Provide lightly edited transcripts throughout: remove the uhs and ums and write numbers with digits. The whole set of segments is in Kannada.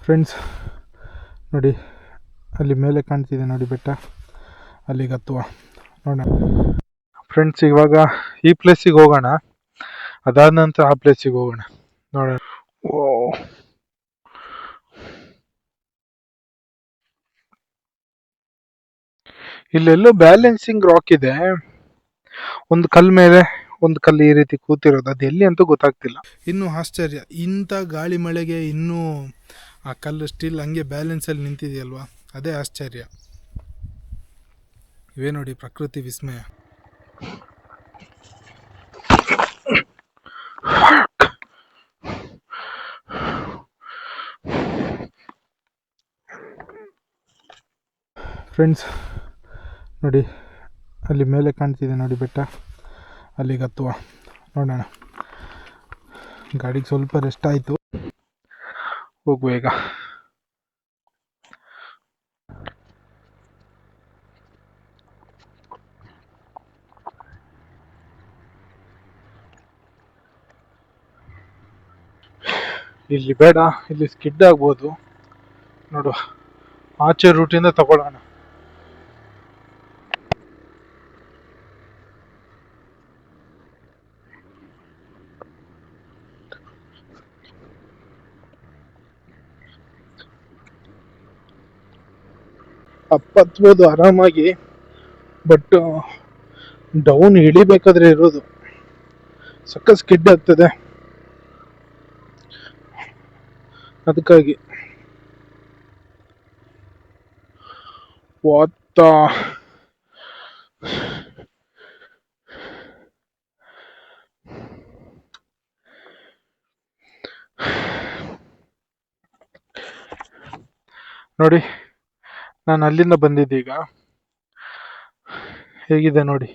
ಫ್ರೆಂಡ್ಸ್ ನೋಡಿ, ಅಲ್ಲಿ ಮೇಲೆ ಕಾಣ್ತಿದೆ ನೋಡಿ ಬೆಟ್ಟ, ಅಲ್ಲಿಗೆ ಹತ್ತುವ ನೋಡೋಣ. ಫ್ರೆಂಡ್ಸ್ ಇವಾಗ ಈ ಪ್ಲೇಸಿಗೆ ಹೋಗೋಣ, ಅದಾದ ನಂತರ ಆ ಪ್ಲೇಸಿಗೆ ಹೋಗೋಣ ನೋಡೋಣ. ಓ, ಇಲ್ಲೆಲ್ಲೋ ಬ್ಯಾಲೆನ್ಸಿಂಗ್ ರಾಕ್ ಇದೆ, ಒಂದು ಕಲ್ ಮೇಲೆ ಒಂದು ಕಲ್ಲು ಈ ರೀತಿ ಕೂತಿರೋದು, ಅದು ಎಲ್ಲಿ ಅಂತೂ ಗೊತ್ತಾಗ್ತಿಲ್ಲ. ಇನ್ನು ಆಶ್ಚರ್ಯ, ಇಂಥ ಗಾಳಿ ಮಳೆಗೆ ಇನ್ನೂ ಆ ಕಲ್ಲು ಸ್ಟಿಲ್ ಹಂಗೆ ಬ್ಯಾಲೆನ್ಸಲ್ಲಿ ನಿಂತಿದೆಯಲ್ವಾ, ಅದೇ ಆಶ್ಚರ್ಯ. ಇವೇ ನೋಡಿ ಪ್ರಕೃತಿ ವಿಸ್ಮಯ. ಫ್ರೆಂಡ್ಸ್ ನೋಡಿ, ಅಲ್ಲಿ ಮೇಲೆ ಕಾಣ್ತಿದೆ ನೋಡಿ ಬೆಟ್ಟ, ಅಲ್ಲಿಗೆ ಹತ್ತುವ ನೋಡೋಣ. ಗಾಡಿಗೆ ಸ್ವಲ್ಪ ರೆಸ್ಟ್ ಆಯಿತು, ಹೋಗುವ ಈಗ. ಇಲ್ಲಿ ಬೇಡ, ಇಲ್ಲಿ ಸ್ಕಿಡ್ ಆಗ್ಬೋದು, ನೋಡುವ ಆಚೆ ರೂಟಿಂದ ತಗೊಳ್ಳೋಣ. ಹತ್ಬೋದು ಆರಾಮಾಗಿ, ಬಟ್ ಡೌನ್ ಇಳಿಬೇಕಾದ್ರೆ ಇರೋದು ಸಕ್ಕ ಸ್ಕಿಡ್ ಆಗ್ತದೆ, ಅದಕ್ಕಾಗಿ. ವಾತ ನೋಡಿ, ನಾನು ಅಲ್ಲಿಂದ ಬಂದಿದ್ದೆ, ಈಗ ಹೇಗಿದೆ ನೋಡಿ.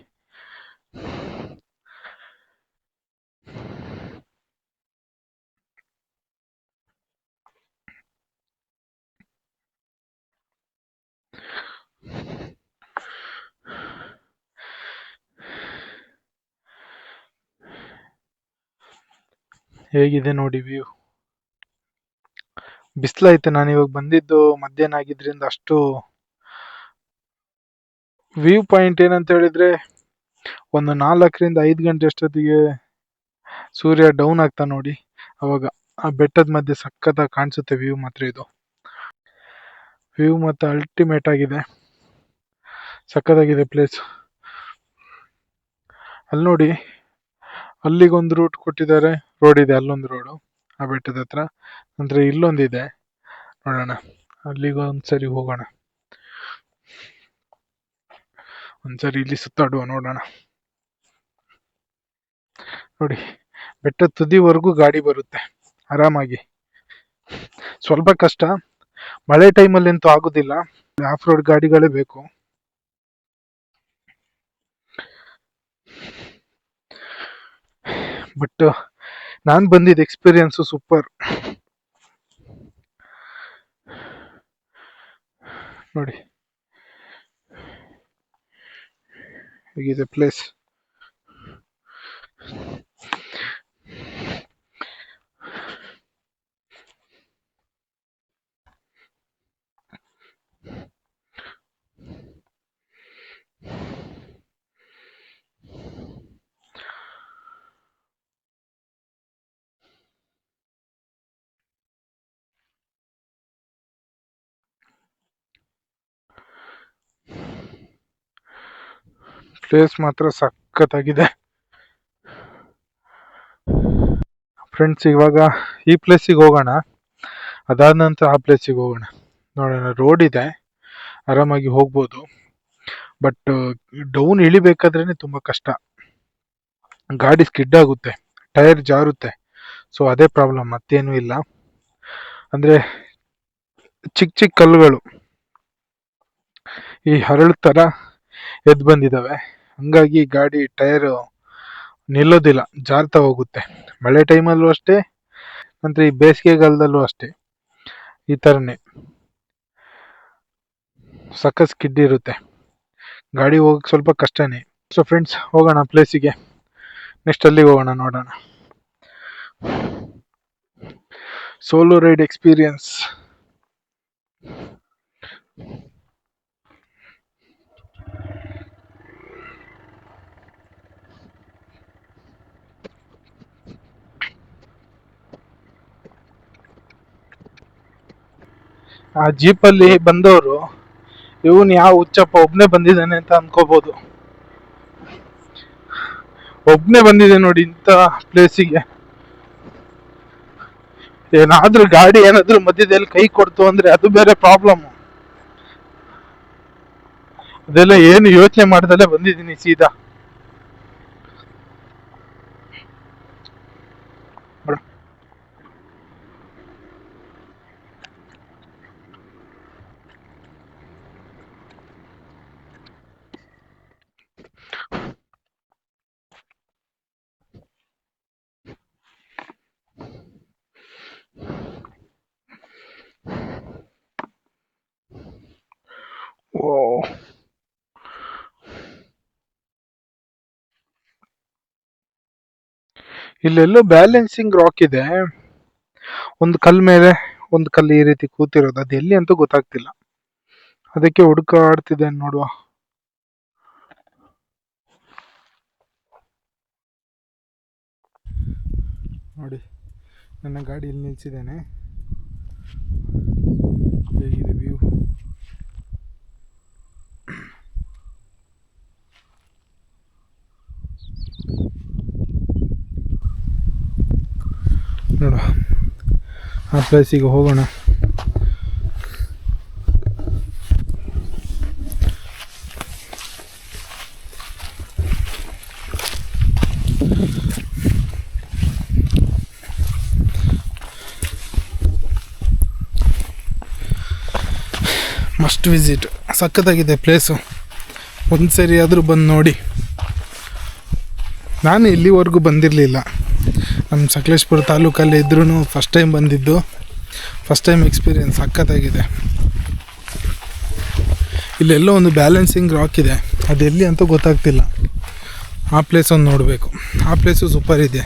ಹೇಗಿದೆ ನೋಡಿ ವ್ಯೂ. ಬಿಸಿಲೈತೆ, ನಾನು ಇವಾಗ ಬಂದಿದ್ದು ಮಧ್ಯಾಹ್ನ ಆಗಿದ್ರಿಂದ ಅಷ್ಟು ವ್ಯೂ ಪಾಯಿಂಟ್ ಏನಂತ ಹೇಳಿದ್ರೆ, ಒಂದು 4ರಿಂದ 5 ಗಂಟೆ ಅಷ್ಟೊತ್ತಿಗೆ ಸೂರ್ಯ ಡೌನ್ ಆಗ್ತಾ ನೋಡಿ, ಅವಾಗ ಆ ಬೆಟ್ಟದ ಮಧ್ಯೆ ಸಖತ್ತಾಗಿ ಕಾಣಿಸುತ್ತೆ ವ್ಯೂ. ಮಾತ್ರ ಇದು ವ್ಯೂ ಮತ್ತೆ ಅಲ್ಟಿಮೇಟ್ ಆಗಿದೆ, ಸಖತ್ತಾಗಿದೆ ಪ್ಲೇಸ್. ಅಲ್ಲಿ ನೋಡಿ, ಅಲ್ಲಿಗೊಂದು ರೂಟ್ ಕೊಟ್ಟಿದ್ದಾರೆ, ರೋಡ್ ಇದೆ, ಅಲ್ಲೊಂದು ರೋಡು ಆ ಬೆಟ್ಟದ ಹತ್ರ. ಅಂದ್ರೆ ಇಲ್ಲೊಂದಿದೆ, ನೋಡೋಣ, ಅಲ್ಲಿಗೊಂದ್ಸರಿ ಹೋಗೋಣ, ಒಂದ್ಸರಿ ಇಲ್ಲಿ ಸುತ್ತಾಡುವ ನೋಡೋಣ. ನೋಡಿ, ಬೆಟ್ಟದ ತುದಿವರೆಗೂ ಗಾಡಿ ಬರುತ್ತೆ ಆರಾಮಾಗಿ. ಸ್ವಲ್ಪ ಕಷ್ಟ, ಮಳೆ ಟೈಮಲ್ಲಿ ಅಂತೂ ಆಗುದಿಲ್ಲ, ಆಫ್ ರೋಡ್ ಗಾಡಿಗಳೇ ಬೇಕು. ಬಟ್ ನಾನು ಬಂದಿದ್ದ ಎಕ್ಸ್ಪೀರಿಯನ್ಸು ಸೂಪರ್ ನೋಡಿ, ಹೇಗಿದೆ ಪ್ಲೇಸ್. ಪ್ಲೇಸ್ ಮಾತ್ರ ಸಖತ್ತಾಗಿದೆ. ಫ್ರೆಂಡ್ಸ್ ಇವಾಗ ಈ ಪ್ಲೇಸಿಗೆ ಹೋಗೋಣ, ಅದಾದ ನಂತರ ಆ ಪ್ಲೇಸಿಗೆ ಹೋಗೋಣ ನೋಡೋಣ. ರೋಡ್ ಇದೆ, ಆರಾಮಾಗಿ ಹೋಗ್ಬೋದು, ಬಟ್ ಡೌನ್ ಇಳಿಬೇಕಾದ್ರೇನೆ ತುಂಬಾ ಕಷ್ಟ, ಗಾಡಿ ಸ್ಕಿಡ್ ಆಗುತ್ತೆ, ಟೈರ್ ಜಾರುತ್ತೆ. ಸೊ ಅದೇ ಪ್ರಾಬ್ಲಮ್, ಮತ್ತೇನು ಇಲ್ಲ. ಅಂದ್ರೆ ಚಿಕ್ಕ ಚಿಕ್ಕ ಕಲ್ಲುಗಳು ಈ ಹರಳು ತರ ಎದ್ದು ಬಂದಿದಾವೆ, ಹಂಗಾಗಿ ಗಾಡಿ ಟೈರ್ ನಿಲ್ಲೋದಿಲ್ಲ, ಜಾರ್ತಾ ಹೋಗುತ್ತೆ. ಮಳೆ ಟೈಮಲ್ಲೂ ಅಷ್ಟೇ, ನಂತರ ಈ ಬೇಸಿಗೆಗಾಲದಲ್ಲೂ ಅಷ್ಟೇ, ಈ ತರನೇ ಸಖತ್ ಸ್ಕಿಡ್ ಇರುತ್ತೆ, ಗಾಡಿ ಹೋಗಕ್ಕೆ ಸ್ವಲ್ಪ ಕಷ್ಟನೇ. ಸೊ ಫ್ರೆಂಡ್ಸ್, ಹೋಗೋಣ ಪ್ಲೇಸಿಗೆ, ನೆಕ್ಸ್ಟ್ ಅಲ್ಲಿಗೆ ಹೋಗೋಣ ನೋಡೋಣ. ಸೋಲೋ ರೈಡ್ ಎಕ್ಸ್ಪೀರಿಯನ್ಸ್ ಆ ಜೀಪಲ್ಲಿ ಬಂದವರು ಇವನ್ ಯಾವ ಹುಚ್ಚಪ್ಪ ಒಬ್ನೇ ಬಂದಿದ್ದಾನೆ ಅಂತ ಅನ್ಕೋಬಹುದು. ಒಬ್ನೇ ಬಂದಿದೆ ನೋಡಿ ಇಂಥ ಪ್ಲೇಸಿಗೆ. ಏನಾದ್ರೂ ಗಾಡಿ ಏನಾದ್ರೂ ಮಧ್ಯದಲ್ಲಿ ಕೈ ಕೊಡ್ತು ಅಂದ್ರೆ ಅದು ಬೇರೆ ಪ್ರಾಬ್ಲಮ್. ಅದೆಲ್ಲ ಏನು ಯೋಚನೆ ಮಾಡ್ದಲ್ಲೇ ಬಂದಿದ್ದೀನಿ ಸೀದಾ. ಓ, ಇಲ್ಲೆಲ್ಲೋ ಬ್ಯಾಲೆನ್ಸಿಂಗ್ ರಾಕ್ ಇದೆ. ಒಂದು ಕಲ್ ಮೇಲೆ ಒಂದು ಕಲ್ಲು ಈ ರೀತಿ ಕೂತಿರೋದು, ಅದು ಎಲ್ಲಿ ಅಂತೂ ಗೊತ್ತಾಗ್ತಿಲ್ಲ. ಅದಕ್ಕೆ ಹುಡುಕಾಡ್ತಿದೆ ನೋಡುವ. ನೋಡಿ, ನನ್ನ ಗಾಡಿ ಇಲ್ಲಿ ನಿಲ್ಸಿದ್ದೇನೆ. ಹೇಗಿದೆ ವ್ಯೂ? ನೋಡುವ, ಆ ಪ್ಲೇಸಿಗೆ ಹೋಗೋಣ. Must visit. ಸಖತ್ತಾಗಿದೆ ಪ್ಲೇಸು, ಒಂದು ಸರಿ ಆದರೂ ಬಂದು ನೋಡಿ. ನಾನು ಇಲ್ಲಿವರೆಗೂ ಬಂದಿರಲಿಲ್ಲ. ನಮ್ಮ ಸಕಲೇಶ್ಪುರ ತಾಲೂಕಲ್ಲಿ ಇದ್ರೂ ಫಸ್ಟ್ ಟೈಮ್ ಬಂದಿದ್ದು. ಫಸ್ಟ್ ಟೈಮ್ ಎಕ್ಸ್ಪೀರಿಯೆನ್ಸ್ ಸಖತ್ತಾಗಿದೆ. ಇಲ್ಲೆಲ್ಲೋ ಒಂದು ಬ್ಯಾಲೆನ್ಸಿಂಗ್ ರಾಕ್ ಇದೆ, ಅದೆಲ್ಲಿ ಅಂತ ಗೊತ್ತಾಗ್ತಿಲ್ಲ. ಆ ಪ್ಲೇಸ್ ಒಂದು ನೋಡಬೇಕು. ಆ ಪ್ಲೇಸು ಸೂಪರ್ ಇದೆ.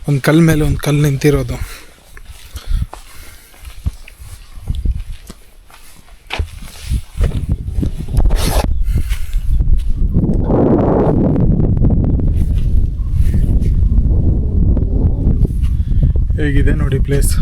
ಒಂದು ಕಲ್ಲು ಮೇಲೆ ಒಂದು ಕಲ್ಲು ನಿಂತಿರೋದು. ಹೇಗಿದೆ ನೋಡಿ ಪ್ಲೇಸ್.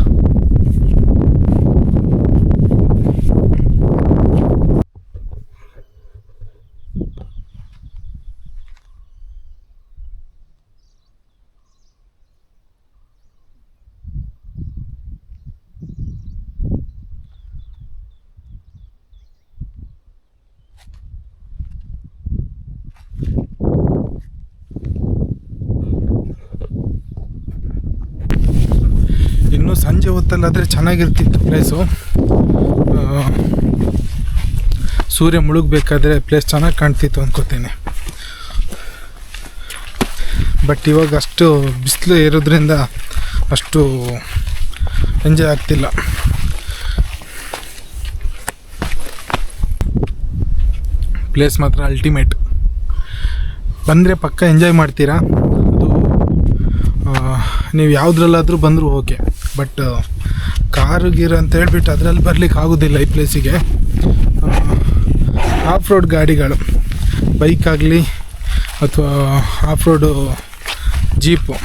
ಇನ್ನೂ ಸಂಜೆ ಹೊತ್ತಲ್ಲಾದರೆ ಚೆನ್ನಾಗಿರ್ತಿತ್ತು ಪ್ಲೇಸು. ಸೂರ್ಯ ಮುಳುಗಬೇಕಾದ್ರೆ ಪ್ಲೇಸ್ ಚೆನ್ನಾಗಿ ಕಾಣ್ತಿತ್ತು ಅನ್ಕೋತೀನಿ. ಬಟ್ ಇವಾಗ ಅಷ್ಟು ಬಿಸಿಲು ಇರೋದ್ರಿಂದ ಅಷ್ಟು ಎಂಜಾಯ್ ಆಗ್ತಿಲ್ಲ. ಪ್ಲೇಸ್ ಮಾತ್ರ ಅಲ್ಟಿಮೇಟ್. ಬಂದರೆ ಪಕ್ಕ ಎಂಜಾಯ್ ಮಾಡ್ತೀರಾ. ಅದು ನೀವು ಯಾವುದ್ರಲ್ಲಾದರೂ ಬಂದರೂ ಓಕೆ. ಬಟ್ ಕಾರು ಗೀರು ಅಂತ ಹೇಳ್ಬಿಟ್ಟು ಅದರಲ್ಲಿ ಬರಲಿಕ್ಕೆ ಆಗೋದಿಲ್ಲ ಈ ಪ್ಲೇಸಿಗೆ. ಆಫ್ ರೋಡ್ ಗಾಡಿಗಳು, ಬೈಕ್ ಆಗಲಿ ಅಥವಾ ಆಫ್ ರೋಡು ಜೀಪು,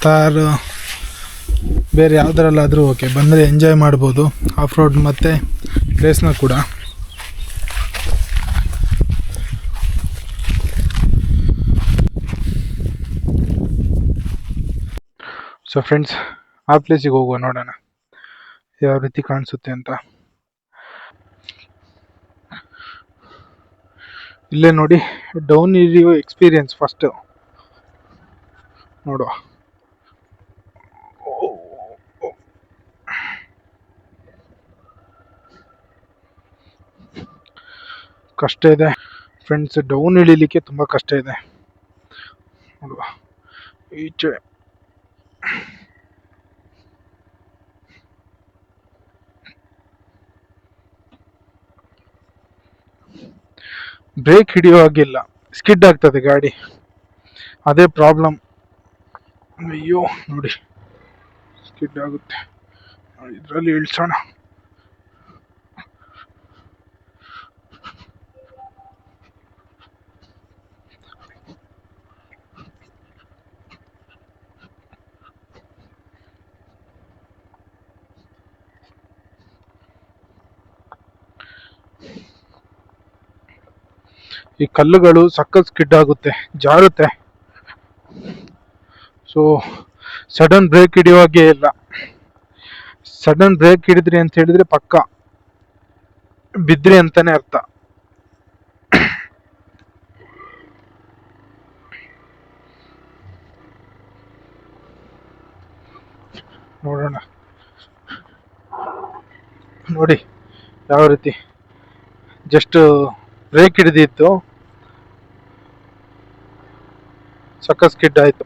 ತಾರು, ಬೇರೆ ಯಾವುದರಲ್ಲಾದರೂ ಓಕೆ. ಬಂದರೆ ಎಂಜಾಯ್ ಮಾಡ್ಬೋದು ಆಫ್ ರೋಡ್ ಮತ್ತು ಪ್ಲೇಸ್ನ ಕೂಡ. ಸೊ ಫ್ರೆಂಡ್ಸ್, ಆ ಪ್ಲೇಸಿಗೆ ಹೋಗುವ, ನೋಡೋಣ ಯಾವ ರೀತಿ ಕಾಣಿಸುತ್ತೆ ಅಂತ. ಇಲ್ಲೇ ನೋಡಿ, ಡೌನ್ ಇಳಿಯೋ ಎಕ್ಸ್ಪೀರಿಯನ್ಸ್ ಫಸ್ಟ್ ನೋಡುವ. ಕಷ್ಟ ಇದೆ ಫ್ರೆಂಡ್ಸ್, ಡೌನ್ ಇಳಿಲಿಕ್ಕೆ ತುಂಬ ಕಷ್ಟ ಇದೆ ನೋಡುವ. ಈಚೆ ಬ್ರೇಕ್ ಹಿಡಿಯೋ ಹಾಗಿಲ್ಲ, ಸ್ಕಿಡ್ ಆಗ್ತದೆ ಗಾಡಿ, ಅದೇ ಪ್ರಾಬ್ಲಮ್. ಅಯ್ಯೋ ನೋಡಿ, ಸ್ಕಿಡ್ ಆಗುತ್ತೆ. ಇದರಲ್ಲಿ ಇಳಿಸೋಣ. ಈ ಕಲ್ಲುಗಳು ಸಖತ್ ಸ್ಕಿಡ್ ಆಗುತ್ತೆ, ಜಾರುತ್ತೆ. ಸೊ ಸಡನ್ ಬ್ರೇಕ್ ಹಿಡಿಯುವಾಗೆ ಇಲ್ಲ. ಸಡನ್ ಬ್ರೇಕ್ ಹಿಡಿದ್ರಿ ಅಂತ ಹೇಳಿದ್ರೆ ಪಕ್ಕ ಬಿದ್ರಿ ಅಂತಾನೆ ಅರ್ಥ. ನೋಡೋಣ, ನೋಡಿ ಯಾವ ರೀತಿ ಜಸ್ಟ್ ಬ್ರೇಕ್ ಹಿಡಿದಿತ್ತು, ಸಖತ್ ಸ್ಕಿಡ್ ಆಯ್ತು.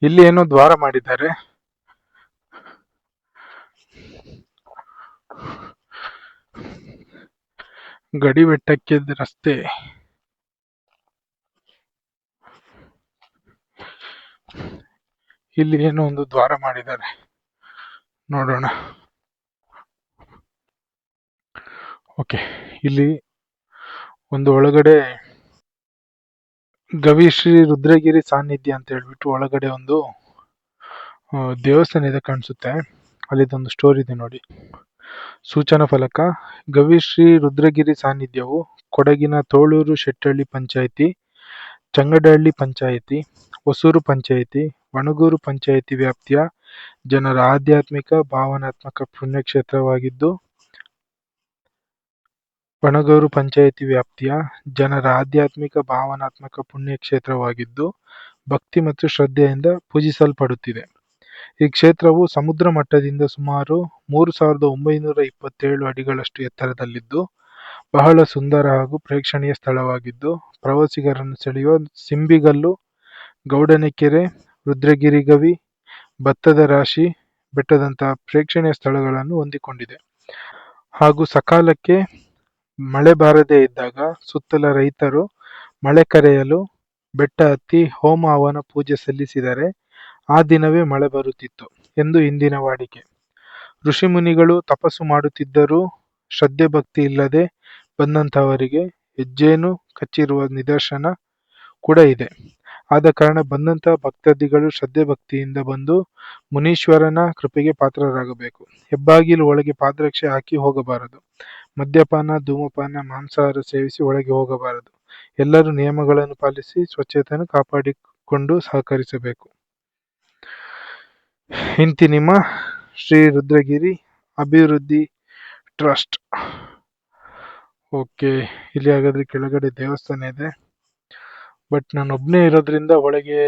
ಇಲ್ಲಿ ಏನೋ ದ್ವಾರ ಮಾಡಿದ್ದಾರೆ. ಗಡಿ ಬೆಟ್ಟಕ್ಕೆ ರಸ್ತೆ. ಇಲ್ಲಿ ಏನೋ ಒಂದು ದ್ವಾರ ಮಾಡಿದ್ದಾರೆ, ನೋಡೋಣ. ಓಕೆ, ಇಲ್ಲಿ ಒಂದು ಒಳಗಡೆ ಗವಿಶ್ರೀ ರುದ್ರಗಿರಿ ಸಾನ್ನಿಧ್ಯ ಅಂತ ಹೇಳ್ಬಿಟ್ಟು ಒಳಗಡೆ ಒಂದು ದೇವಸ್ಥಾನ ಇದೆ ಕಾಣಿಸುತ್ತೆ. ಅಲ್ಲಿದೊಂದು ಸ್ಟೋರ್ ಇದೆ ನೋಡಿ. ಸೂಚನಾ ಫಲಕ: ಗವಿಶ್ರೀ ರುದ್ರಗಿರಿ ಸಾನ್ನಿಧ್ಯವು ಕೊಡಗಿನ ತೋಳೂರು ಶೆಟ್ಟಳ್ಳಿ ಪಂಚಾಯಿತಿ, ಚಂಗಡಹಳ್ಳಿ ಪಂಚಾಯಿತಿ, ಹೊಸೂರು ಪಂಚಾಯಿತಿ, ವಣಗೂರು ಪಂಚಾಯಿತಿ ವ್ಯಾಪ್ತಿಯ ಜನರ ಆಧ್ಯಾತ್ಮಿಕ ಭಾವನಾತ್ಮಕ ಪುಣ್ಯಕ್ಷೇತ್ರವಾಗಿದ್ದು ವಣಗೂರು ಪಂಚಾಯಿತಿ ವ್ಯಾಪ್ತಿಯ ಜನರ ಆಧ್ಯಾತ್ಮಿಕ ಭಾವನಾತ್ಮಕ ಪುಣ್ಯಕ್ಷೇತ್ರವಾಗಿದ್ದು ಭಕ್ತಿ ಮತ್ತು ಶ್ರದ್ಧೆಯಿಂದ ಪೂಜಿಸಲ್ಪಡುತ್ತಿದೆ. ಈ ಕ್ಷೇತ್ರವು ಸಮುದ್ರ ಮಟ್ಟದಿಂದ ಸುಮಾರು 3927 ಅಡಿಗಳಷ್ಟು ಎತ್ತರದಲ್ಲಿದ್ದು ಬಹಳ ಸುಂದರ ಹಾಗೂ ಪ್ರೇಕ್ಷಣೀಯ ಸ್ಥಳವಾಗಿದ್ದು ಪ್ರವಾಸಿಗರನ್ನು ಸೆಳೆಯುವ ಸಿಂಬಿಗಲ್ಲು, ಗೌಡನಕೆರೆ, ರುದ್ರಗಿರಿ ಗವಿ, ಭತ್ತದ ರಾಶಿ ಬೆಟ್ಟದಂತಹ ಪ್ರೇಕ್ಷಣೀಯ ಸ್ಥಳಗಳನ್ನು ಹೊಂದಿಕೊಂಡಿದೆ. ಹಾಗೂ ಸಕಾಲಕ್ಕೆ ಮಳೆ ಬಾರದೇ ಇದ್ದಾಗ ಸುತ್ತಲ ರೈತರು ಮಳೆ ಕರೆಯಲು ಬೆಟ್ಟ ಹತ್ತಿ ಹೋಮ ಹವನ ಪೂಜೆ ಸಲ್ಲಿಸಿದರೆ ಆ ದಿನವೇ ಮಳೆ ಬರುತ್ತಿತ್ತು ಎಂದು ಇಂದಿನ ವಾಡಿಕೆ. ಋಷಿಮುನಿಗಳು ತಪಸ್ಸು ಮಾಡುತ್ತಿದ್ದರೂ ಶ್ರದ್ಧೆ ಭಕ್ತಿ ಇಲ್ಲದೆ ಬಂದಂತಹವರಿಗೆ ಹೆಜ್ಜೇನು ಕಚ್ಚಿರುವ ನಿದರ್ಶನ ಕೂಡ ಇದೆ. ಆದ ಕಾರಣ ಬಂದಂತಹ ಭಕ್ತಾದಿಗಳು ಶ್ರದ್ಧೆ ಭಕ್ತಿಯಿಂದ ಬಂದು ಮುನೀಶ್ವರನ ಕೃಪೆಗೆ ಪಾತ್ರರಾಗಬೇಕು. ಹೆಬ್ಬಾಗಿಲು ಒಳಗೆ ಪಾದರಕ್ಷೆ ಹಾಕಿ ಹೋಗಬಾರದು. ಮದ್ಯಪಾನ, ಧೂಮಪಾನ, ಮಾಂಸಾಹಾರ ಸೇವಿಸಿ ಒಳಗೆ ಹೋಗಬಾರದು. ಎಲ್ಲರೂ ನಿಯಮಗಳನ್ನು ಪಾಲಿಸಿ ಸ್ವಚ್ಛತೆಯನ್ನು ಕಾಪಾಡಿಕೊಂಡು ಸಹಕರಿಸಬೇಕು. ಇಂತಿ ನಿಮ್ಮ ಶ್ರೀ ರುದ್ರಗಿರಿ ಅಭಿವೃದ್ಧಿ ಟ್ರಸ್ಟ್. ಓಕೆ, ಇಲ್ಲಿ ಹಾಗಾದ್ರೆ ಕೆಳಗಡೆ ದೇವಸ್ಥಾನ ಇದೆ. ಬಟ್ ನಾನು ಒಬ್ಬನೇ ಇರೋದ್ರಿಂದ ಒಳಗೆ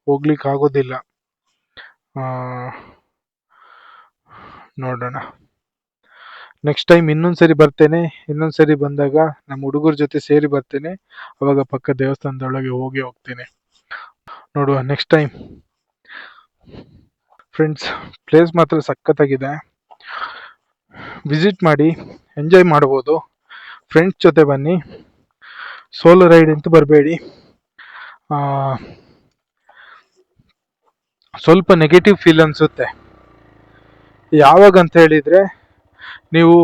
ಹೋಗ್ಲಿಕ್ಕೆ ಆಗೋದಿಲ್ಲ. ನೋಡೋಣ, ನೆಕ್ಸ್ಟ್ ಟೈಮ್ ಇನ್ನೊಂದ್ಸರಿ ಬರ್ತೇನೆ. ಇನ್ನೊಂದ್ಸರಿ ಬಂದಾಗ ನಮ್ಮ ಹುಡುಗರ ಜೊತೆ ಸೇರಿ ಬರ್ತೇನೆ. ಅವಾಗ ಪಕ್ಕ ದೇವಸ್ಥಾನದೊಳಗೆ ಹೋಗ್ತೇನೆ. ನೋಡುವ ನೆಕ್ಸ್ಟ್ ಟೈಮ್. ಫ್ರೆಂಡ್ಸ್, ಪ್ಲೇಸ್ ಮಾತ್ರ ಸಖತ್ತಾಗಿದೆ. ವಿಸಿಟ್ ಮಾಡಿ, ಎಂಜಾಯ್ ಮಾಡ್ಬೋದು. ಫ್ರೆಂಡ್ಸ್ ಜೊತೆ ಬನ್ನಿ, ಸೋಲೋ ರೈಡ್ ಅಂತೂ ಬರಬೇಡಿ. ಸ್ವಲ್ಪ ನೆಗೆಟಿವ್ ಫೀಲ್ ಅನ್ಸುತ್ತೆ. ಯಾವಾಗ ಅಂತ ಹೇಳಿದ್ರೆ, ನೀವು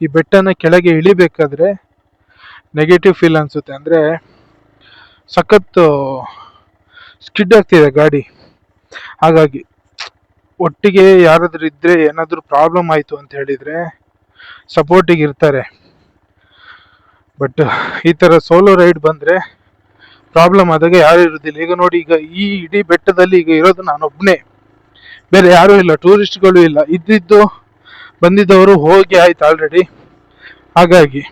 ಈ ಬೆಟ್ಟನ ಕೆಳಗೆ ಇಳಿಬೇಕಾದ್ರೆ ನೆಗೆಟಿವ್ ಫೀಲ್ ಅನ್ಸುತ್ತೆ. ಅಂದ್ರೆ ಸಖತ್ ಸ್ಕಿಡ್ ಆಗ್ತಿದೆ ಗಾಡಿ. ಹಾಗಾಗಿ ಒಟ್ಟಿಗೆ ಯಾರಾದ್ರೂ ಇದ್ರೆ, ಏನಾದ್ರೂ ಪ್ರಾಬ್ಲಮ್ ಆಯ್ತು ಅಂತ ಹೇಳಿದ್ರೆ ಸಪೋರ್ಟಿಗೆ ಇರ್ತಾರೆ. ಬಟ್ ಈ ತರ ಸೋಲೋ ರೈಡ್ ಬಂದ್ರೆ ಪ್ರಾಬ್ಲಮ್ ಆದಾಗ ಯಾರು ಇರುದಿಲ್ಲ. ಈಗ ನೋಡಿ, ಈಗ ಈ ಇಡೀ ಬೆಟ್ಟದಲ್ಲಿ ಈಗ ಇರೋದು ನಾನೊಬ್ನೇ, ಬೇರೆ ಯಾರು ಇಲ್ಲ, ಟೂರಿಸ್ಟ್ಗಳು ಇಲ್ಲ. ಇದ್ದಿದ್ದು ಬಂದಿದ್ದವರು ಹೋಗಿ ಆಯ್ತು ಆಲ್ರೆಡಿ. ಹಾಗಾಗಿ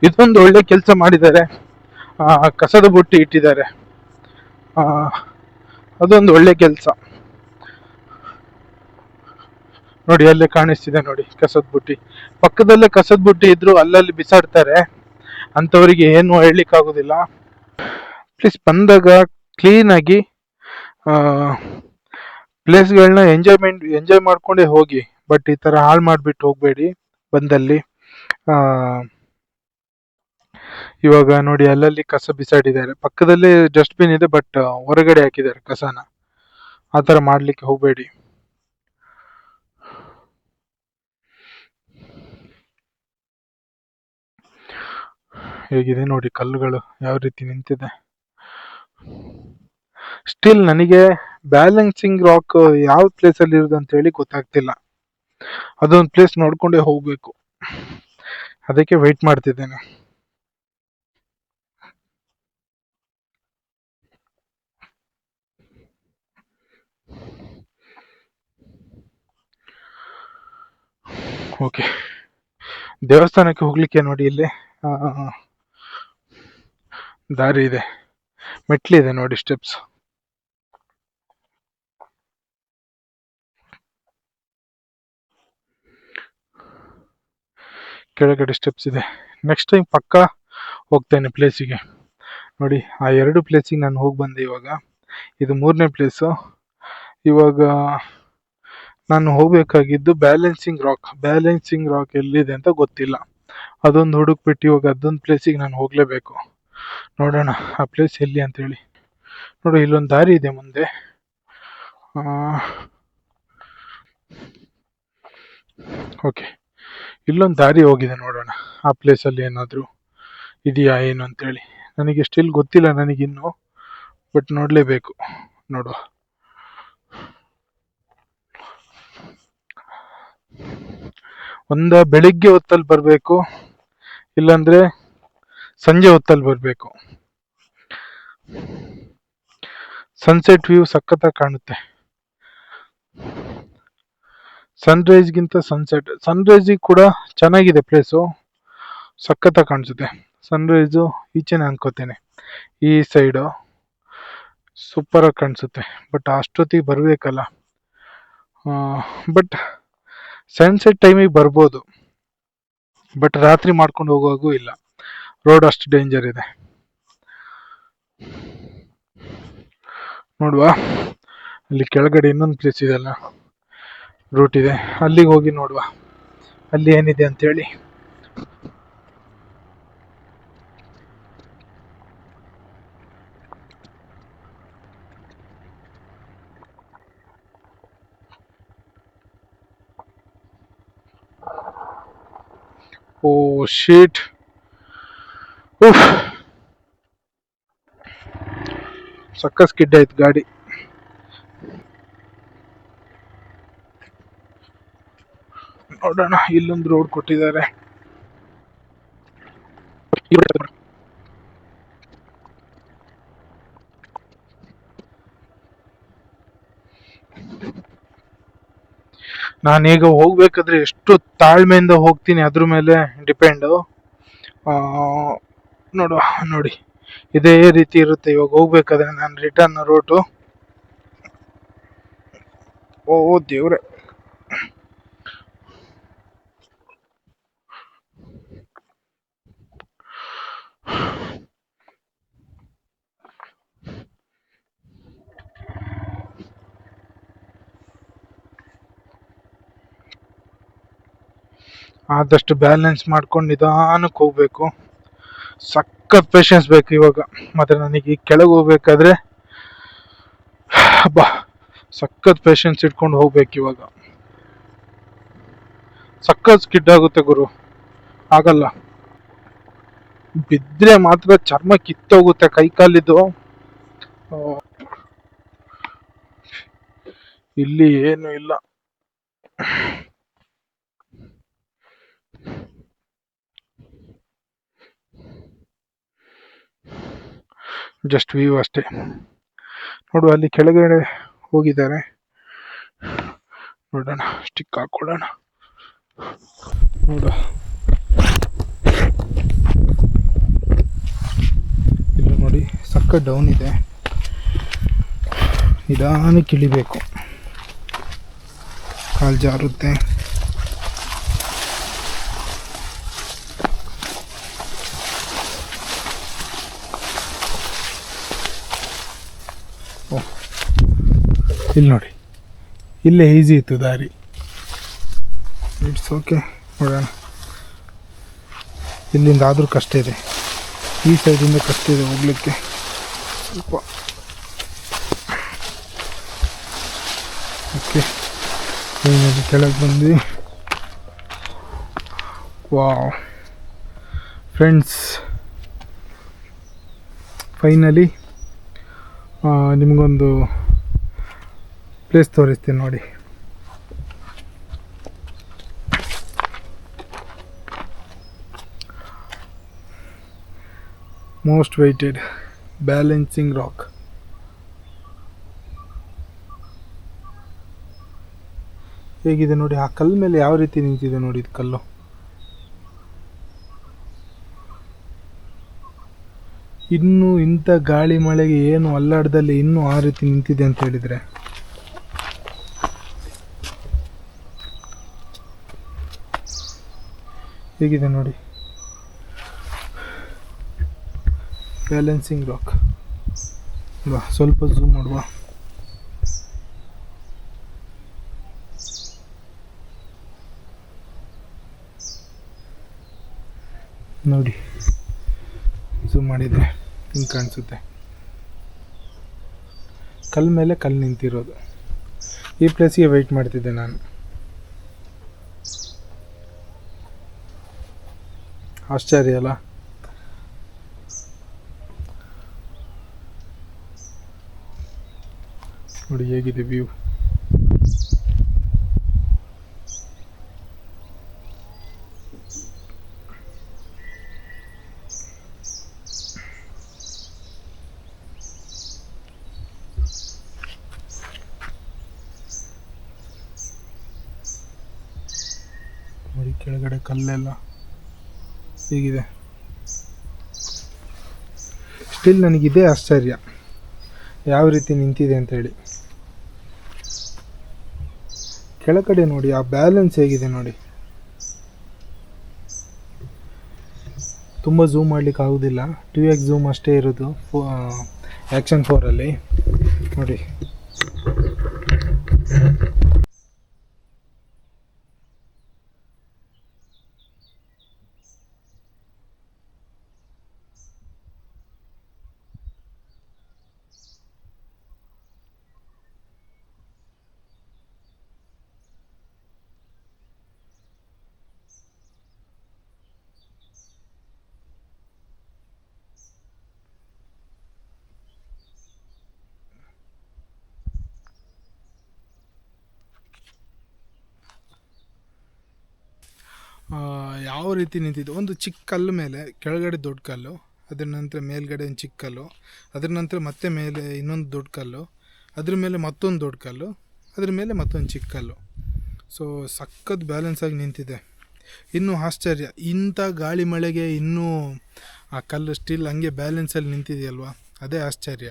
ಇದೊಂದು ಒಳ್ಳೆ ಕೆಲಸ ಮಾಡಿದ್ದಾರೆ. ಕಸದ ಬುಟ್ಟಿ ಇಟ್ಟಿದ್ದಾರೆ, ಅದೊಂದು ಒಳ್ಳೆ ಕೆಲಸ. ನೋಡಿ, ಅಲ್ಲೇ ಕಾಣಿಸ್ತಿದೆ ನೋಡಿ ಕಸದ ಬುಟ್ಟಿ. ಪಕ್ಕದಲ್ಲೇ ಕಸದ ಬುಟ್ಟಿ ಇದ್ರು ಅಲ್ಲಲ್ಲಿ ಬಿಸಾಡ್ತಾರೆ. ಅಂತವರಿಗೆ ಏನು ಹೇಳಲಿಕ್ಕೆ ಆಗುದಿಲ್ಲ. ಪ್ಲೀಸ್ ಬಂದಾಗ ಕ್ಲೀನ್ ಆಗಿ ಪ್ಲೇಸ್ಗಳನ್ನ ಎಂಜಾಯ್ ಮಾಡ್ಕೊಂಡೇ ಹೋಗಿ. ಬಟ್ ಈ ತರ ಹಾಳು ಮಾಡ್ಬಿಟ್ಟು ಹೋಗ್ಬೇಡಿ ಬಂದಲ್ಲಿ. ಇವಾಗ ನೋಡಿ, ಅಲ್ಲಲ್ಲಿ ಕಸ ಬಿಸಾಡಿದ್ದಾರೆ. ಪಕ್ಕದಲ್ಲೇ ಡಸ್ಟ್ಬಿನ್ ಇದೆ, ಬಟ್ ಹೊರಗಡೆ ಹಾಕಿದ್ದಾರೆ ಕಸನ. ಆ ತರ ಮಾಡ್ಲಿಕ್ಕೆ ಹೋಗ್ಬೇಡಿ. ಹೇಗಿದೆ ನೋಡಿ, ಕಲ್ಲುಗಳು ಯಾವ ರೀತಿ ನಿಂತಿದೆ. ಸ್ಟಿಲ್ ನನಗೆ ಬ್ಯಾಲೆನ್ಸಿಂಗ್ ರಾಕ್ ಯಾವ ಪ್ಲೇಸ್ ಅಲ್ಲಿ ಇರೋದು ಅಂತ ಹೇಳಿ ಗೊತ್ತಾಗ್ತಿಲ್ಲ. ಅದೊಂದು ಪ್ಲೇಸ್ ನೋಡ್ಕೊಂಡೇ ಹೋಗ್ಬೇಕು, ಅದಕ್ಕೆ ವೆಯ್ಟ್ ಮಾಡ್ತಿದ್ದೇನೆ. ಓಕೆ, ದೇವಸ್ಥಾನಕ್ಕೆ ಹೋಗ್ಲಿಕ್ಕೆ ನೋಡಿ ಇಲ್ಲಿ ದಾರಿ ಇದೆ, ಮೆಟ್ಲಿದೆ ನೋಡಿ, ಸ್ಟೆಪ್ಸ್. ಕೆಳಗಡೆ ಸ್ಟೆಪ್ಸ್ ಇದೆ. ನೆಕ್ಸ್ಟ್ ಟೈಮ್ ಪಕ್ಕಾ ಹೋಗ್ತೇನೆ ಪ್ಲೇಸಿಗೆ. ನೋಡಿ, ಆ 2 ಪ್ಲೇಸಿಗೆ ನಾನು ಹೋಗಿ ಬಂದೆ. ಇವಾಗ ಇದು 3ನೇ ಪ್ಲೇಸು. ಇವಾಗ ನಾನು ಹೋಗ್ಬೇಕಾಗಿದ್ದು ಬ್ಯಾಲೆನ್ಸಿಂಗ್ ರಾಕ್ ಎಲ್ಲಿದೆ ಅಂತ ಗೊತ್ತಿಲ್ಲ. ಅದೊಂದು ಹುಡುಕ್ಬಿಟ್ಟು ಇವಾಗ ಅದೊಂದು ಪ್ಲೇಸಿಗೆ ನಾನು ಹೋಗ್ಲೇಬೇಕು. ನೋಡೋಣ ಆ ಪ್ಲೇಸ್ ಎಲ್ಲಿ ಅಂತ ಹೇಳಿ. ನೋಡಿ, ಇಲ್ಲೊಂದು ದಾರಿ ಇದೆ ಮುಂದೆ. ಓಕೆ, ಇಲ್ಲೊಂದು ದಾರಿ ಹೋಗಿದೆ. ನೋಡೋಣ ಆ ಪ್ಲೇಸಲ್ಲಿ ಏನಾದರೂ ಇದೆಯಾ ಏನು ಅಂತೇಳಿ. ನನಗೆ ಸ್ಟಿಲ್ ಗೊತ್ತಿಲ್ಲ ನನಗಿನ್ನು, ಬಟ್ ನೋಡಲೇಬೇಕು. ನೋಡುವ. ಬೆಳಿಗ್ಗೆ ಹೊತ್ತಲ್ಲಿ ಬರಬೇಕು, ಇಲ್ಲಾಂದ್ರೆ ಸಂಜೆ ಹೊತ್ತಲ್ಲಿ ಬರಬೇಕು. ಸನ್ಸೆಟ್ ವ್ಯೂ ಸಖತ್ತಾಗಿ ಕಾಣುತ್ತೆ. ಸನ್ರೈಸ್ಗಿಂತ ಸನ್ರೈಸಿಗೆ ಕೂಡ ಚೆನ್ನಾಗಿದೆ ಪ್ಲೇಸು, ಸಖತ್ತಾಗಿ ಕಾಣಿಸುತ್ತೆ. ಸನ್ರೈಸು ಈಚೆನೆ ಅನ್ಕೋತೇನೆ, ಈ ಸೈಡು ಸೂಪರ್ ಆಗಿ ಕಾಣಿಸುತ್ತೆ. ಬಟ್ ಅಷ್ಟೊತ್ತಿಗೆ ಬರ್ಬೇಕಲ್ಲ. ಬಟ್ ಸನ್ಸೆಟ್ ಟೈಮಿಗೆ ಬರ್ಬೋದು, ಬಟ್ ರಾತ್ರಿ ಮಾಡ್ಕೊಂಡು ಹೋಗುವಾಗೂ ಇಲ್ಲ, ರೋಡ್ ಅಷ್ಟು ಡೇಂಜರ್ ಇದೆ. ನೋಡುವ, ಅಲ್ಲಿ ಕೆಳಗಡೆ ಇನ್ನೊಂದು ಪ್ಲೇಸ್ ಇದೆಲ್ಲ, ರೂಟ್ ಇದೆ, ಅಲ್ಲಿಗೆ ಹೋಗಿ ನೋಡುವ ಅಲ್ಲಿ ಏನಿದೆ ಅಂತೇಳಿ. ಓ ಶೀಟ್, ಸಕ್ಕ ಸ್ಕಿಡ್ ಆಯ್ತು ಗಾಡಿ. ನೋಡೋಣ, ಇಲ್ಲೊಂದು ರೋಡ್ ಕೊಟ್ಟಿದ್ದಾರೆ. ನಾನೀಗ ಹೋಗ್ಬೇಕಾದ್ರೆ ಎಷ್ಟು ತಾಳ್ಮೆಯಿಂದ ಹೋಗ್ತೀನಿ ಅದ್ರ ಮೇಲೆ ಡಿಪೆಂಡು. ನೋಡುವ, ನೋಡಿ ಇದೇ ರೀತಿ ಇರುತ್ತೆ ಇವಾಗ ಹೋಗ್ಬೇಕಾದ್ರೆ ನಾನು ರಿಟರ್ನ್ ರೂಟು. ಓ ದೇವ್ರೆ, ಆದಷ್ಟು ಬ್ಯಾಲೆನ್ಸ್ ಮಾಡ್ಕೊಂಡು ನಿಧಾನಕ್ಕೆ ಹೋಗ್ಬೇಕು. ಸಖತ್ ಪೇಷನ್ಸ್ ಬೇಕು ಇವಾಗ. ಮತ್ತೆ ನನಗೆ ಕೆಳಗೆ ಹೋಗ್ಬೇಕಾದ್ರೆ ಸಖತ್ ಪೇಷನ್ಸ್ ಇಟ್ಕೊಂಡು ಹೋಗ್ಬೇಕು ಇವಾಗ. ಸಖತ್ ಸ್ಕಿಡ್ ಆಗುತ್ತೆ ಗುರು, ಆಗಲ್ಲ. ಬಿದ್ರೆ ಮಾತ್ರ ಚರ್ಮ ಕಿತ್ತೋಗುತ್ತೆ, ಕೈ ಕಾಲಿದ್ದು. ಇಲ್ಲಿ ಏನು ಇಲ್ಲ. ಜಸ್ಟ್ ವ್ಯೂ ಅಷ್ಟೇ. ನೋಡುವ, ಅಲ್ಲಿ ಕೆಳಗಡೆ ಹೋಗಿದ್ದಾರೆ, ನೋಡೋಣ, ಸ್ಟಿಕ್ ಹಾಕೊಳ್ಳೋಣ. ನೋಡುವ, ಇಲ್ಲ ನೋಡಿ, ಸಕ್ಕ ಡೌನ್ ಇದೆ, ನಿಧಾನಕ್ಕೆ ಇಳಿಬೇಕು, ಕಾಲು ಜಾರುತ್ತೆ. ಇಲ್ಲಿ ನೋಡಿ, ಇಲ್ಲೇ ಈಸಿ ಇತ್ತು ದಾರಿ. ಇಟ್ಸ್ ಓಕೆ, ನೋಡೋಣ. ಇಲ್ಲಿಂದ ಆದರೂ ಕಷ್ಟ ಇದೆ, ಈ ಸೈಡಿಂದ ಕಷ್ಟ ಇದೆ ಹೋಗ್ಲಿಕ್ಕೆ ಸ್ವಲ್ಪ. ಓಕೆ, ಏನಾದರೂ ಕೆಳಗೆ ಬಂದು. ವಾವ್ ಫ್ರೆಂಡ್ಸ್, ಫೈನಲಿ ನಿಮಗೊಂದು ಪ್ಲೇಸ್ ತೋರಿಸ್ತೀನಿ ನೋಡಿ. Most weighted balancing rock. ಹೇಗಿದೆ ನೋಡಿ, ಆ ಕಲ್ಲು ಮೇಲೆ ಯಾವ ರೀತಿ ನಿಂತಿದೆ ನೋಡಿ. ಇದು ಕಲ್ಲು ಇನ್ನೂ ಇಂಥ ಗಾಳಿ ಮಳೆಗೆ ಏನು ಅಲ್ಲಾಡ್ದಲ್ಲಿ ಇನ್ನೂ ಆ ರೀತಿ ನಿಂತಿದೆ ಅಂತ ಹೇಳಿದರೆ ಹೇಗಿದೆ ನೋಡಿ. ಬ್ಯಾಲೆನ್ಸಿಂಗ್ ರಾಕ್ ಅಲ್ವಾ? ಸ್ವಲ್ಪ ಝೂಮ್ ಮಾಡುವ. ನೋಡಿ, ಝೂಮ್ ಮಾಡಿದರೆ ಹಿಂಗೆ ಕಾಣಿಸುತ್ತೆ. ಕಲ್ಲು ಮೇಲೆ ಕಲ್ಲು ನಿಂತಿರೋದು. ಈ ಪ್ಲೇಸಿಗೆ ವೆಯ್ಟ್ ಮಾಡ್ತಿದ್ದೆ ನಾನು. ಆಶ್ಚರ್ಯ ಅಲ್ಲ? ನೋಡಿ ಹೇಗಿದೆ ವ್ಯೂ. ನೋಡಿ ಕೆಳಗಡೆ ಕಲ್ಲೆಲ್ಲ ಹೇಗಿದೆ. ಸ್ಟಿಲ್ ನನಗಿದೆ ಆಶ್ಚರ್ಯ ಯಾವ ರೀತಿ ನಿಂತಿದೆ ಅಂತ ಹೇಳಿ. ಕೆಳಗಡೆ ನೋಡಿ ಆ ಬ್ಯಾಲೆನ್ಸ್ ಹೇಗಿದೆ ನೋಡಿ. ತುಂಬ ಝೂಮ್ ಮಾಡ್ಲಿಕ್ಕೆ ಆಗೋದಿಲ್ಲ, 2x ಝೂಮ್ ಅಷ್ಟೇ ಇರೋದು ಆ್ಯಕ್ಷನ್ 4ಅಲ್ಲಿ ನೋಡಿ. ಯಾವ ರೀತಿ ನಿಂತಿದ್ದು, ಒಂದು ಚಿಕ್ಕ ಕಲ್ಲು ಮೇಲೆ ಕೆಳಗಡೆ ದೊಡ್ಡ ಕಲ್ಲು, ಅದರ ನಂತರ ಮೇಲ್ಗಡೆ ಒಂದು ಚಿಕ್ಕ ಕಲ್ಲು, ಅದರ ನಂತರ ಮತ್ತೆ ಮೇಲೆ ಇನ್ನೊಂದು ದೊಡ್ಡ ಕಲ್ಲು, ಅದ್ರ ಮೇಲೆ ಮತ್ತೊಂದು ದೊಡ್ಡ ಕಲ್ಲು, ಅದ್ರ ಮೇಲೆ ಮತ್ತೊಂದು ಚಿಕ್ಕ ಕಲ್ಲು. ಸೊ ಸಖತ್ ಬ್ಯಾಲೆನ್ಸ್ ಆಗಿ ನಿಂತಿದೆ. ಇನ್ನೂ ಆಶ್ಚರ್ಯ, ಇಂಥ ಗಾಳಿ ಮಳೆಗೆ ಇನ್ನೂ ಆ ಕಲ್ಲು ಸ್ಟಿಲ್ ಹಂಗೆ ಬ್ಯಾಲೆನ್ಸಲ್ಲಿ ನಿಂತಿದೆಯಲ್ವಾ, ಅದೇ ಆಶ್ಚರ್ಯ.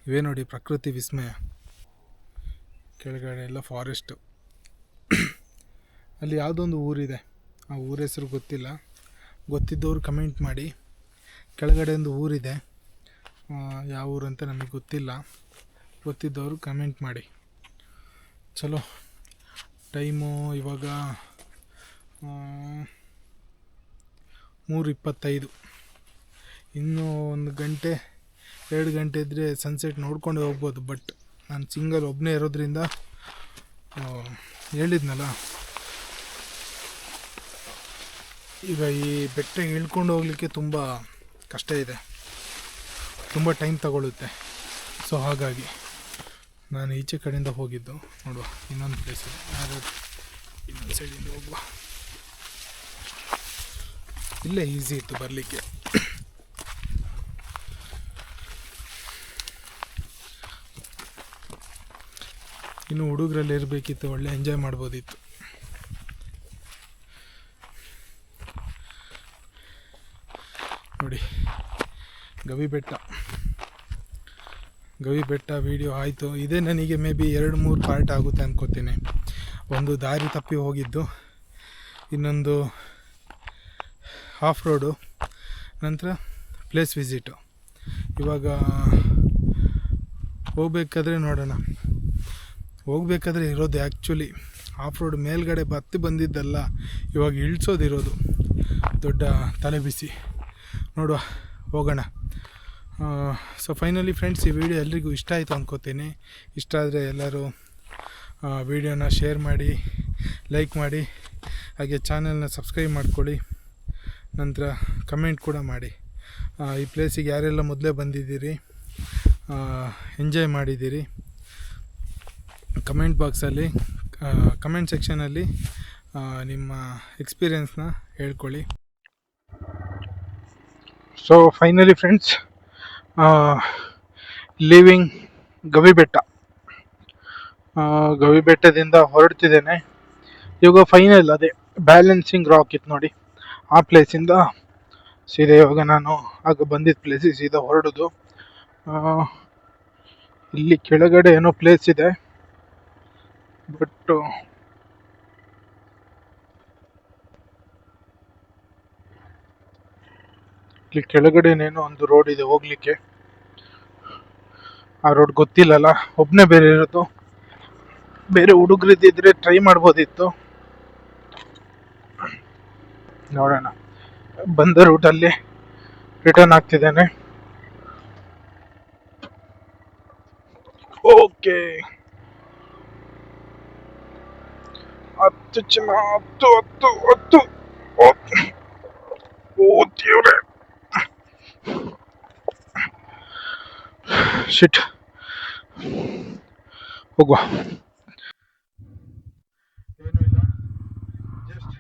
ಇವೇ ನೋಡಿ ಪ್ರಕೃತಿ ವಿಸ್ಮಯ. ಕೆಳಗಡೆ ಎಲ್ಲ ಫಾರೆಸ್ಟು. ಅಲ್ಲಿ ಯಾವುದೊಂದು ಊರಿದೆ, ಆ ಊರ ಹೆಸರು ಗೊತ್ತಿಲ್ಲ, ಗೊತ್ತಿದ್ದವರು ಕಮೆಂಟ್ ಮಾಡಿ. ಕೆಳಗಡೆ ಒಂದು ಊರಿದೆ, ಯಾವ ಊರು ಅಂತ ನಮಗೆ ಗೊತ್ತಿಲ್ಲ, ಗೊತ್ತಿದ್ದವರು ಕಮೆಂಟ್ ಮಾಡಿ. ಚಲೋ, ಟೈಮು ಇವಾಗ 3:25. ಇನ್ನೂ 1 ಗಂಟೆ 2 ಗಂಟೆ ಇದ್ದರೆ ಸನ್ಸೆಟ್ ನೋಡ್ಕೊಂಡು ಹೋಗ್ಬೋದು. ಬಟ್ ನಾನು ಸಿಂಗಲ್ ಒಬ್ಬನೇ ಇರೋದ್ರಿಂದ ಹೇಳಿದ್ನಲ್ಲ, ಈಗ ಈ ಬೆಟ್ಟ ಇಳ್ಕೊಂಡು ಹೋಗಲಿಕ್ಕೆ ತುಂಬ ಕಷ್ಟ ಇದೆ, ತುಂಬ ಟೈಮ್ ತಗೊಳ್ಳುತ್ತೆ. ಸೊ ಹಾಗಾಗಿ ನಾನು ಈಚೆ ಕಡೆಯಿಂದ ಹೋಗಿದ್ದು. ನೋಡುವ, ಇನ್ನೊಂದು ಪ್ಲೇಸ್ ಇದೆ, ಇನ್ನೊಂದು ಸೈಡಿಂದ ಹೋಗುವ. ಇಲ್ಲೇ ಈಸಿ ಇತ್ತು ಬರಲಿಕ್ಕೆ. ಇನ್ನು ಹುಡುಗರಲ್ಲಿ ಇರಬೇಕಿತ್ತು, ಒಳ್ಳೆ ಎಂಜಾಯ್ ಮಾಡ್ಬೋದಿತ್ತು. ನೋಡಿ ಗವಿ ಬೆಟ್ಟ ವೀಡಿಯೋ ಆಯಿತು. ಇದೇ ನನಗೆ ಮೇ ಬಿ 2-3 ಪಾರ್ಟ್ ಆಗುತ್ತೆ ಅಂದ್ಕೋತೀನಿ. ಒಂದು ದಾರಿ ತಪ್ಪಿ ಹೋಗಿದ್ದು, ಇನ್ನೊಂದು ಆಫ್ ರೋಡು, ನಂತರ ಪ್ಲೇಸ್ ವಿಸಿಟು. ಇವಾಗ ಹೋಗ್ಬೇಕಾದ್ರೆ ನೋಡೋಣ. ಹೋಗ್ಬೇಕಾದ್ರೆ ಇರೋದು ಆ್ಯಕ್ಚುಲಿ ಆಫ್ ರೋಡ್ ಮೇಲ್ಗಡೆ ಬಂದಿದ್ದಲ್ಲ, ಇವಾಗ ಇಳಿಸೋದಿರೋದು ದೊಡ್ಡ ತಲೆಬಿಸಿ. ನೋಡುವ, ಹೋಗೋಣ. ಸೊ ಫೈನಲಿ ಫ್ರೆಂಡ್ಸ್, ಈ ವಿಡಿಯೋ ಎಲ್ರಿಗೂ ಇಷ್ಟ ಆಯಿತು ಅಂದ್ಕೋತೀನಿ. ಇಷ್ಟ ಆದರೆ ಎಲ್ಲರೂ ವಿಡಿಯೋನ ಶೇರ್ ಮಾಡಿ, ಲೈಕ್ ಮಾಡಿ, ಹಾಗೆ ಚಾನಲ್ನ ಸಬ್ಸ್ಕ್ರೈಬ್ ಮಾಡ್ಕೊಳ್ಳಿ, ನಂತರ ಕಮೆಂಟ್ ಕೂಡ ಮಾಡಿ. ಈ ಪ್ಲೇಸಿಗೆ ಯಾರೆಲ್ಲ ಮೊದಲೇ ಬಂದಿದ್ದೀರಿ, ಎಂಜಾಯ್ ಮಾಡಿದ್ದೀರಿ, ಕಮೆಂಟ್ ಬಾಕ್ಸಲ್ಲಿ ಕಮೆಂಟ್ ಸೆಕ್ಷನಲ್ಲಿ ನಿಮ್ಮ ಎಕ್ಸ್ಪೀರಿಯೆನ್ಸ್ನ ಹೇಳ್ಕೊಳ್ಳಿ. ಸೊ ಫೈನಲಿ ಫ್ರೆಂಡ್ಸ್, ಲೀವಿಂಗ್ ಗವಿಬೆಟ್ಟ, ಗವಿಬೆಟ್ಟದಿಂದ ಹೊರಡ್ತಿದ್ದೇನೆ ಇವಾಗ. ಫೈನಲ್ ಅದೇ ಬ್ಯಾಲೆನ್ಸಿಂಗ್ ರಾಕ್ ಇತ್ತು ನೋಡಿ, ಆ ಪ್ಲೇಸಿಂದ ಸೀದಾ ಇವಾಗ ನಾನು ಆಗ ಬಂದಿದ್ದ ಪ್ಲೇಸಿಗೆ ಸೀದಾ ಹೊರಡೋದು. ಇಲ್ಲಿ ಕೆಳಗಡೆ ಏನೋ ಪ್ಲೇಸ್ ಇದೆ, ಬಟ್ ಇಲ್ಲಿ ಕೆಳಗಡೆನೇನೋ ಒಂದು ರೋಡ್ ಇದೆ ಹೋಗ್ಲಿಕ್ಕೆ. ಆ ರೋಡ್ ಗೊತ್ತಿಲ್ಲಲ್ಲ, ಒಬ್ಬನೇ ಬೇರೆ ಇರೋದು. ಬೇರೆ ಹುಡುಗರಿದ್ದಿದ್ರೆ ಟ್ರೈ ಮಾಡ್ಬೋದಿತ್ತು, ನೋಡೋಣ. ಬಂದ ರೂಟಲ್ಲಿ ರಿಟರ್ನ್ ಆಗ್ತಿದ್ದೇನೆ. ಓಕೆ, 10 ಜನ, 10. ಓ ದೇವ್ರೆ, ಶಿಟ್. ಹೋಗುವ. ಏನೂ ಇಲ್ಲ, ಜಸ್ಟ್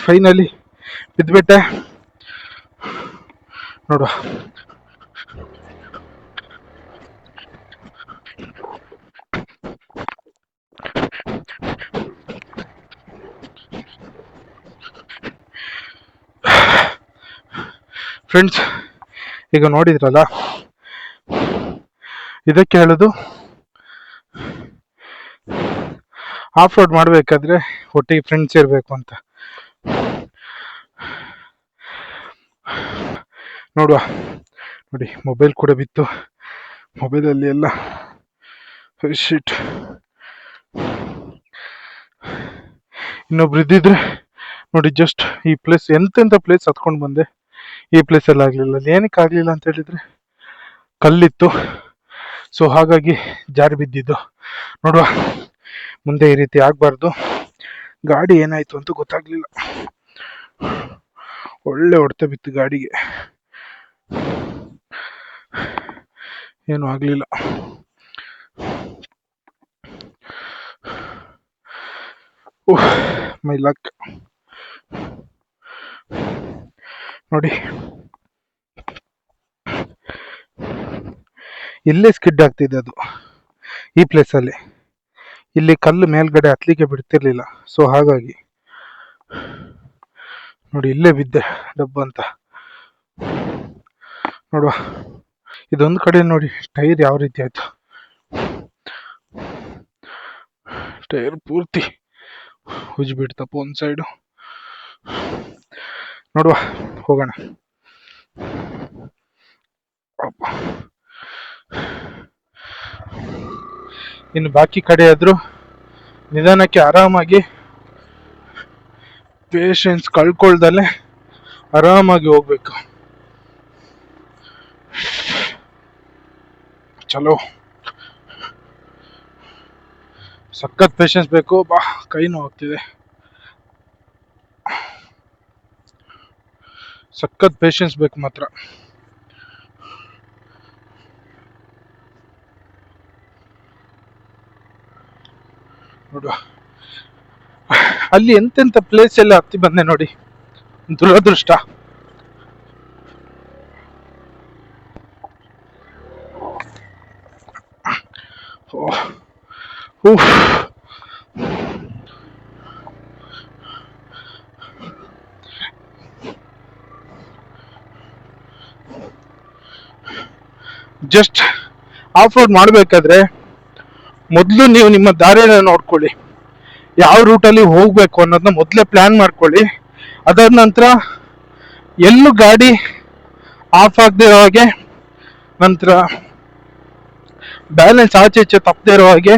ಫೈನಲಿ ಬಿದ್ದುಬಿಟ್ಟೆ. ನೋಡುವ, ಫ್ರೆಂಡ್ಸ್ ಈಗ ನೋಡಿದ್ರಲ್ಲ, ಇದಕ್ಕೆ ಹೇಳೋದು ಆಫ್ ರೋಡ್ ಮಾಡಬೇಕಾದ್ರೆ ಒಟ್ಟಿಗೆ ಫ್ರೆಂಡ್ಸ್ ಇರಬೇಕು ಅಂತ. ನೋಡುವ, ನೋಡಿ ಮೊಬೈಲ್ ಕೂಡ ಬಿತ್ತು, ಮೊಬೈಲಲ್ಲಿ ಎಲ್ಲ ಶಿಟ್. ಇನ್ನೊಬ್ರು ಇದ್ದಿದ್ರೆ ನೋಡಿ, ಜಸ್ಟ್ ಈ ಪ್ಲೇಸ್ ಎಂತೆಂಥ ಪ್ಲೇಸ್ ಹತ್ಕೊಂಡು ಬಂದೆ, ಈ ಪ್ಲೇಸಲ್ಲಿ ಆಗಲಿಲ್ಲ. ಏನಕ್ಕೆ ಆಗಲಿಲ್ಲ ಅಂತ ಹೇಳಿದರೆ ಕಲ್ಲಿತ್ತು, ಸೊ ಹಾಗಾಗಿ ಜಾರಿ ಬಿದ್ದಿದ್ದು. ನೋಡುವ, ಮುಂದೆ ಈ ರೀತಿ ಆಗಬಾರ್ದು. ಗಾಡಿ ಏನಾಯಿತು ಅಂತ ಗೊತ್ತಾಗಲಿಲ್ಲ, ಒಳ್ಳೆ ಹೊಡೆತ ಬಿತ್ತು ಗಾಡಿಗೆ, ಏನು ಆಗಲಿಲ್ಲ. ಮೈ ಲಕ್. ನೋಡಿ, ಇಲ್ಲೇ ಸ್ಕಿಡ್ ಆಗ್ತಿದೆ ಅದು, ಈ ಪ್ಲೇಸಲ್ಲಿ. ಇಲ್ಲಿ ಕಲ್ಲು ಮೇಲ್ಗಡೆ ಹತ್ಲಿಕ್ಕೆ ಬಿಡ್ತಿರ್ಲಿಲ್ಲ, ಸೊ ಹಾಗಾಗಿ ನೋಡಿ ಇಲ್ಲೇ ಬಿದ್ದೆ ಡಬ್ಬ ಅಂತ. ನೋಡುವ, ಇದೊಂದು ಕಡೆ ನೋಡಿ ಟೈರ್ ಯಾವ ರೀತಿ ಆಯ್ತು, ಟೈರ್ ಪೂರ್ತಿ ಉಜ್ಬಿಡ್ತಪ್ಪ ಒಂದು ಸೈಡು. ನೋಡುವ, ಹೋಗೋಣ. ಇನ್ನು ಬಾಕಿ ಕಡೆ ಆದ್ರೂ ನಿಧಾನಕ್ಕೆ ಆರಾಮಾಗಿ ಪೇಷನ್ಸ್ ಕಳ್ಕೊಳ್ದಲ್ಲೇ ಆರಾಮಾಗಿ ಹೋಗ್ಬೇಕು. ಚಲೋ, ಸಖತ್ ಪೇಷನ್ಸ್ ಬೇಕು. ಬಾ, ಕೈ ನೋವಾಗ್ತಿದೆ. ಸಖತ್ ಪೇಷನ್ಸ್ ಬೇಕು ಮಾತ್ರ. ನೋಡುವ, ಅಲ್ಲಿ ಎಂತೆಂತ ಪ್ಲೇಸ್ ಎಲ್ಲ ಹತ್ತಿ ಬಂದೆ ನೋಡಿ, ದುರದೃಷ್ಟ. ಜಸ್ಟ್ ಆಫ್ ರೋಡ್ ಮಾಡಬೇಕಾದ್ರೆ ಮೊದಲು ನೀವು ನಿಮ್ಮ ದಾರಿಯನ್ನು ನೋಡ್ಕೊಳ್ಳಿ, ಯಾವ ರೂಟಲ್ಲಿ ಹೋಗ್ಬೇಕು ಅನ್ನೋದನ್ನ ಮೊದಲೇ ಪ್ಲಾನ್ ಮಾಡ್ಕೊಳ್ಳಿ. ಅದಾದ ನಂತರ ಎಲ್ಲೂ ಗಾಡಿ ಆಫ್ ಆಗದೆ ಇರೋ ಹಾಗೆ, ನಂತರ ಬ್ಯಾಲೆನ್ಸ್ ಆಚೆ ಈಚೆ ತಪ್ಪದೆ ಇರೋ ಹಾಗೆ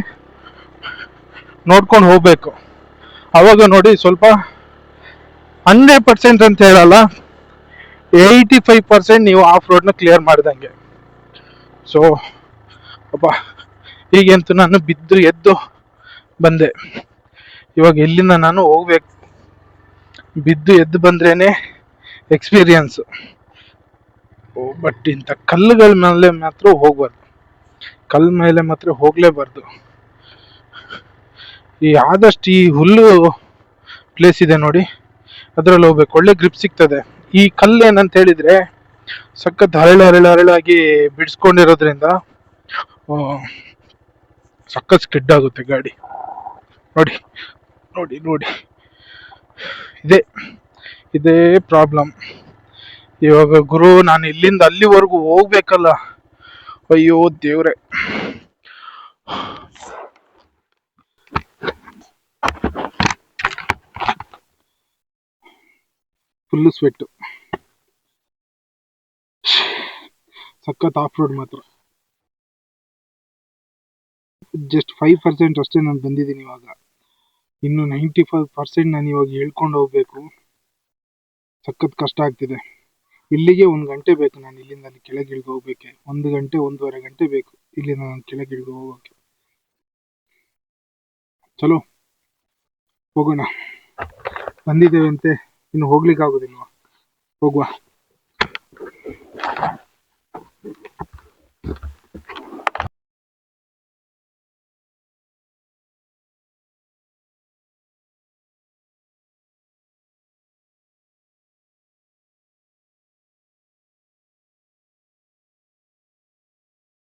ನೋಡ್ಕೊಂಡು ಹೋಗ್ಬೇಕು. ಅವಾಗ ನೋಡಿ ಸ್ವಲ್ಪ 100% ಅಂತ ಹೇಳಲ್ಲ, 85% ನೀವು ಆಫ್ ರೋಡ್ನ ಕ್ಲಿಯರ್ ಮಾಡಿದಂಗೆ. ಸೊ ಅಪ್ಪ, ಹೀಗಂತೂ ನಾನು ಬಿದ್ದು ಎದ್ದು ಬಂದೆ. ಇವಾಗ ಎಲ್ಲಿಂದ ನಾನು ಹೋಗ್ಬೇಕು, ಬಿದ್ದು ಎದ್ದು ಬಂದ್ರೇನೆ ಎಕ್ಸ್ಪೀರಿಯನ್ಸ್. ಬಟ್ ಇಂಥ ಕಲ್ಲುಗಳ ಮೇಲೆ ಮಾತ್ರ ಹೋಗ್ಬಾರ್ದು, ಕಲ್ಲು ಮೇಲೆ ಮಾತ್ರ ಹೋಗ್ಲೇಬಾರ್ದು. ಆದಷ್ಟು ಈ ಹುಲ್ಲು ಪ್ಲೇಸ್ ಇದೆ ನೋಡಿ, ಅದ್ರಲ್ಲಿ ಹೋಗ್ಬೇಕು, ಒಳ್ಳೆ ಗ್ರಿಪ್ ಸಿಗ್ತದೆ. ಈ ಕಲ್ಲು ಏನಂತ ಹೇಳಿದ್ರೆ ಸಖತ್ ಹರಳಾಗಿ ಬಿಡಿಸ್ಕೊಂಡಿರೋದ್ರಿಂದ ಸಖತ್ ಸ್ಕಿಡ್ ಆಗುತ್ತೆ ಗಾಡಿ. ನೋಡಿ ನೋಡಿ ನೋಡಿ, ಇದೇ ಪ್ರಾಬ್ಲಮ್. ಇವಾಗ ಗುರು, ನಾನು ಇಲ್ಲಿಂದ ಅಲ್ಲಿವರೆಗೂ ಹೋಗ್ಬೇಕಲ್ಲ, ಅಯ್ಯೋ ದೇವ್ರೆ. ಫುಲ್ಲು ಸ್ವೆಟ್, ಸಖತ್ ಆಫ್ ರೋಡ್ ಮಾತ್ರ. ಜಸ್ಟ್ 5% ಅಷ್ಟೇ ನಾನು ಬಂದಿದ್ದೀನಿ ಇವಾಗ. ಇನ್ನು 95% ನಾನು ಇವಾಗ ಹೇಳ್ಕೊಂಡು ಹೋಗ್ಬೇಕು. ಸಖತ್ ಕಷ್ಟ ಆಗ್ತಿದೆ. ಇಲ್ಲಿಗೆ 1 ಗಂಟೆ ಬೇಕು, ನಾನು ಇಲ್ಲಿಂದ ಅಲ್ಲಿ ಕೆಳಗೆ ಇಳಿದು ಹೋಗ್ಬೇಕೆ. 1 ಗಂಟೆ 1.5 ಗಂಟೆ ಬೇಕು ಇಲ್ಲಿಂದ ನಾನು ಕೆಳಗೆ ಇಳಿದು ಹೋಗೋಕೆ. ಚಲೋ ಹೋಗೋಣ, ಬಂದಿದ್ದೇವೆ ಅಂತೆ, ಇನ್ನು ಹೋಗ್ಲಿಕ್ಕೆ ಆಗೋದಿಲ್ವಾ? ಹೋಗುವ.